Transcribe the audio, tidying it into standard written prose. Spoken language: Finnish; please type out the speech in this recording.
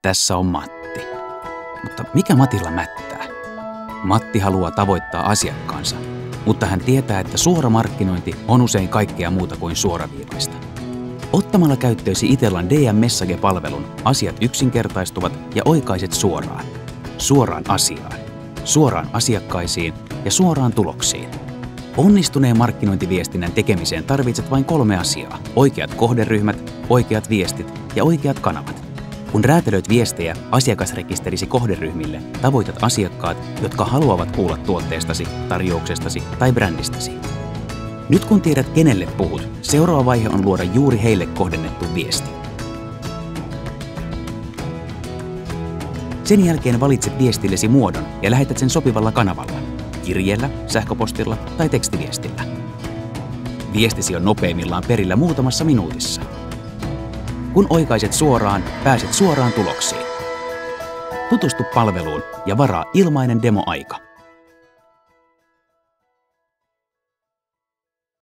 Tässä on Matti. Mutta mikä Matilla mättää? Matti haluaa tavoittaa asiakkaansa, mutta hän tietää, että suora markkinointi on usein kaikkea muuta kuin suoraviivaista. Ottamalla käyttöösi Itellan DM Message-palvelun asiat yksinkertaistuvat ja oikaiset suoraan. Suoraan asiaan, suoraan asiakkaisiin ja suoraan tuloksiin. Onnistuneen markkinointiviestinnän tekemiseen tarvitset vain 3 asiaa. Oikeat kohderyhmät, oikeat viestit ja oikeat kanavat. Kun räätälöit viestejä asiakasrekisterisi kohderyhmille, tavoitat asiakkaat, jotka haluavat kuulla tuotteestasi, tarjouksestasi tai brändistäsi. Nyt kun tiedät, kenelle puhut, seuraava vaihe on luoda juuri heille kohdennettu viesti. Sen jälkeen valitset viestillesi muodon ja lähetät sen sopivalla kanavalla, kirjeellä, sähköpostilla tai tekstiviestillä. Viestisi on nopeimmillaan perillä muutamassa minuutissa. Kun oikaiset suoraan, pääset suoraan tuloksiin. Tutustu palveluun ja varaa ilmainen demoaika.